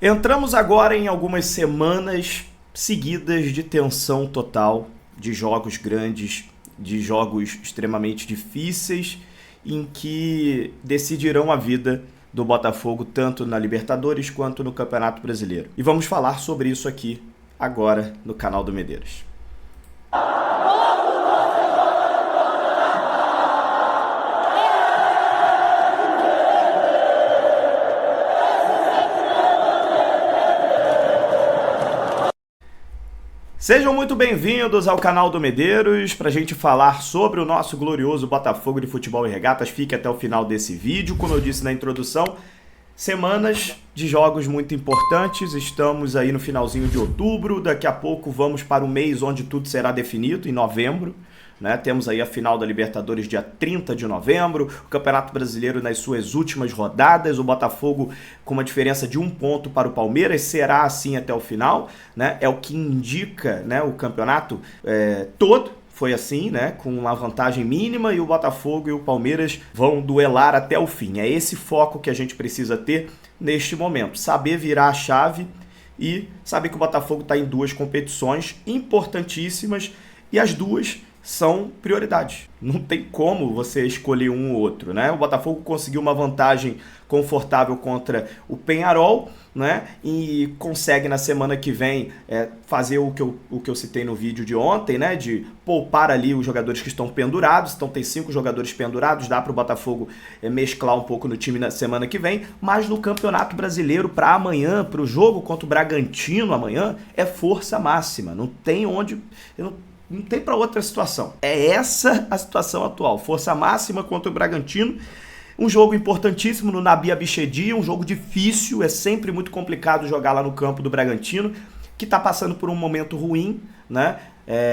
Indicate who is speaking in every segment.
Speaker 1: Entramos agora em algumas semanas seguidas de tensão total, de jogos grandes, de jogos extremamente difíceis, em que decidirão a vida do Botafogo tanto na Libertadores quanto no Campeonato Brasileiro. E vamos falar sobre isso aqui agora no canal do Medeiros. Sejam muito bem-vindos ao canal do Medeiros para a gente falar sobre o nosso glorioso Botafogo de Futebol e Regatas. Fique até o final desse vídeo. Como eu disse na introdução, semanas de jogos muito importantes. Estamos aí no finalzinho de outubro. Daqui a pouco vamos para o mês onde tudo será definido, em novembro. Temos aí a final da Libertadores dia 30 de novembro, o Campeonato Brasileiro nas suas últimas rodadas, o Botafogo com uma diferença de 1 ponto para o Palmeiras, será assim até o final, é o que indica o campeonato todo. Foi assim, com uma vantagem mínima, e o Botafogo e o Palmeiras vão duelar até o fim. É esse foco que a gente precisa ter neste momento, saber virar a chave e saber que o Botafogo está em 2 competições importantíssimas e as duas são prioridades. Não tem como você escolher um ou outro, O Botafogo conseguiu uma vantagem confortável contra o Peñarol, E consegue na semana que vem fazer o que eu citei no vídeo de ontem, de poupar ali os jogadores que estão pendurados. Então tem 5 jogadores pendurados, dá para o Botafogo mesclar um pouco no time na semana que vem, mas no Campeonato Brasileiro para amanhã, para o jogo contra o Bragantino amanhã, é força máxima. Não tem onde... Não tem para outra situação. É essa a situação atual. Força máxima contra o Bragantino. Um jogo importantíssimo no Nabi Abichedi, um jogo difícil. É sempre muito complicado jogar lá no campo do Bragantino, que está passando por um momento ruim,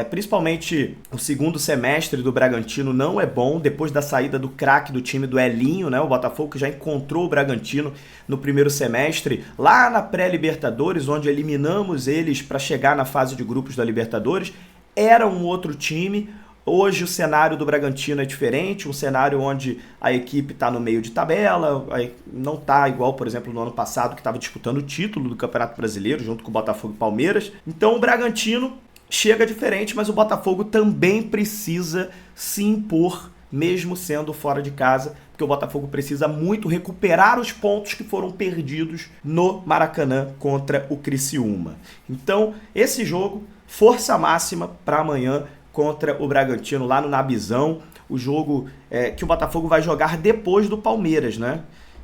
Speaker 1: principalmente o segundo semestre do Bragantino não é bom, depois da saída do craque do time, do Elinho, O Botafogo que já encontrou o Bragantino no primeiro semestre, lá na pré-Libertadores, onde eliminamos eles para chegar na fase de grupos da Libertadores. Era um outro time. Hoje o cenário do Bragantino é diferente, um cenário onde a equipe está no meio de tabela, não está igual, por exemplo, no ano passado, que estava disputando o título do Campeonato Brasileiro, junto com o Botafogo e Palmeiras. Então o Bragantino chega diferente, mas o Botafogo também precisa se impor, mesmo sendo fora de casa, porque o Botafogo precisa muito recuperar os pontos que foram perdidos no Maracanã contra o Criciúma. Então, esse jogo, força máxima para amanhã contra o Bragantino, lá no Nabizão, o jogo que o Botafogo vai jogar depois do Palmeiras,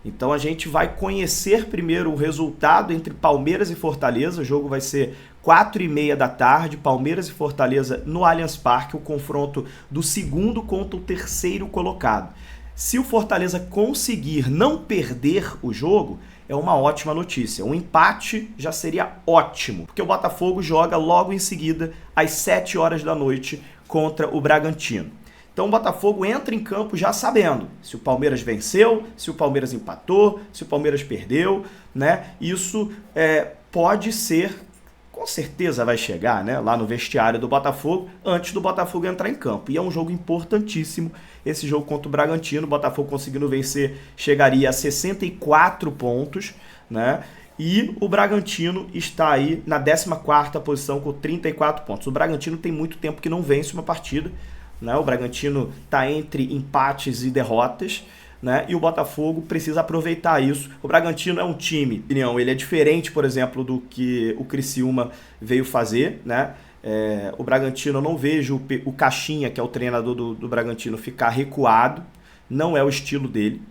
Speaker 1: Então a gente vai conhecer primeiro o resultado entre Palmeiras e Fortaleza. O jogo vai ser 4h30 da tarde, Palmeiras e Fortaleza no Allianz Parque, o confronto do segundo contra o terceiro colocado. Se o Fortaleza conseguir não perder o jogo, é uma ótima notícia. Um empate já seria ótimo, porque o Botafogo joga logo em seguida, às 7 horas da noite, contra o Bragantino. Então o Botafogo entra em campo já sabendo se o Palmeiras venceu, se o Palmeiras empatou, se o Palmeiras perdeu, Isso pode ser, com certeza vai chegar, lá no vestiário do Botafogo, antes do Botafogo entrar em campo. E é um jogo importantíssimo, esse jogo contra o Bragantino. O Botafogo conseguindo vencer chegaria a 64 pontos, E o Bragantino está aí na 14ª posição com 34 pontos. O Bragantino tem muito tempo que não vence uma partida, O Bragantino está entre empates e derrotas, E o Botafogo precisa aproveitar isso. O Bragantino é um time, ele é diferente, por exemplo, do que o Criciúma veio fazer, O Bragantino, eu não vejo o Caixinha, que é o treinador do Bragantino, ficar recuado. Não é o estilo dele.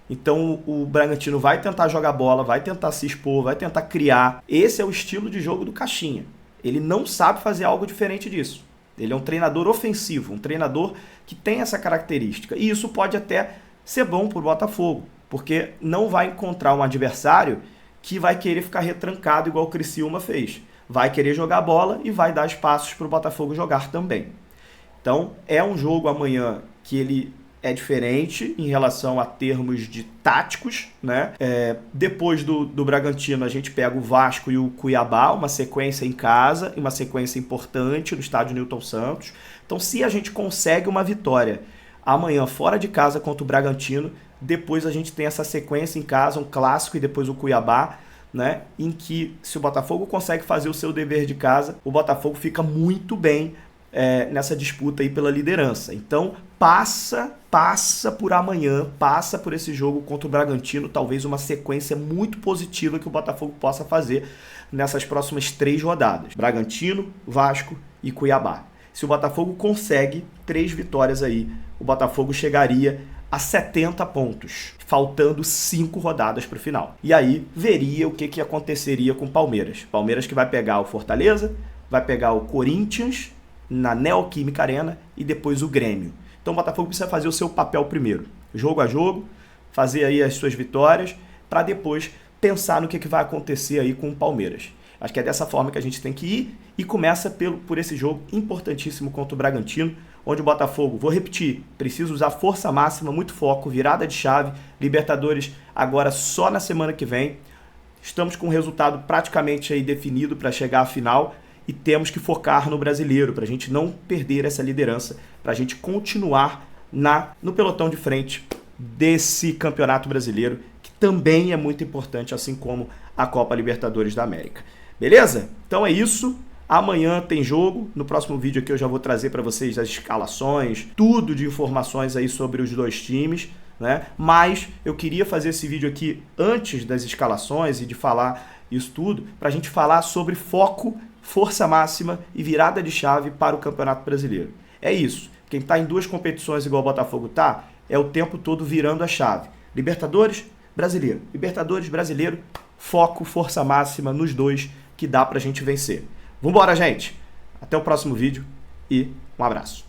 Speaker 1: Então o Bragantino vai tentar jogar bola, vai tentar se expor, vai tentar criar. Esse é o estilo de jogo do Caixinha. Ele não sabe fazer algo diferente disso. Ele é um treinador ofensivo, um treinador que tem essa característica. E isso pode até ser bom para o Botafogo, porque não vai encontrar um adversário que vai querer ficar retrancado igual o Criciúma fez. Vai querer jogar bola e vai dar espaços para o Botafogo jogar também. Então é um jogo amanhã que ele é diferente em relação a termos de táticos, Depois do Bragantino a gente pega o Vasco e o Cuiabá, uma sequência em casa e uma sequência importante no estádio Newton Santos. Então se a gente consegue uma vitória amanhã fora de casa contra o Bragantino, depois a gente tem essa sequência em casa, um clássico e depois o Cuiabá, né, em que se o Botafogo consegue fazer o seu dever de casa, o Botafogo fica muito bem nessa disputa aí pela liderança. Então passa por amanhã, passa por esse jogo contra o Bragantino, talvez uma sequência muito positiva que o Botafogo possa fazer nessas próximas 3 rodadas. Bragantino, Vasco e Cuiabá. Se o Botafogo consegue 3 vitórias aí, o Botafogo chegaria a 70 pontos, faltando 5 rodadas para o final. E aí veria o que aconteceria com o Palmeiras. Palmeiras que vai pegar o Fortaleza, vai pegar o Corinthians na Neoquímica Arena e depois o Grêmio. Então o Botafogo precisa fazer o seu papel primeiro, jogo a jogo, fazer aí as suas vitórias, para depois pensar no que vai acontecer aí com o Palmeiras. Acho que é dessa forma que a gente tem que ir e começa por esse jogo importantíssimo contra o Bragantino, onde o Botafogo, vou repetir, precisa usar força máxima, muito foco, virada de chave, Libertadores agora só na semana que vem. Estamos com o resultado praticamente aí definido para chegar à final e temos que focar no brasileiro para a gente não perder essa liderança, para a gente continuar no pelotão de frente desse campeonato brasileiro, que também é muito importante, assim como a Copa Libertadores da América. Beleza? Então é isso. Amanhã tem jogo. No próximo vídeo aqui eu já vou trazer para vocês as escalações, tudo de informações aí sobre os 2 times, né? Mas eu queria fazer esse vídeo aqui antes das escalações e de falar isso tudo, para a gente falar sobre foco, força máxima e virada de chave para o Campeonato Brasileiro. É isso. Quem está em 2 competições igual o Botafogo tá, é o tempo todo virando a chave. Libertadores, Brasileiro. Libertadores, Brasileiro, foco, força máxima nos 2 que dá pra gente vencer. Vambora, gente! Até o próximo vídeo e um abraço.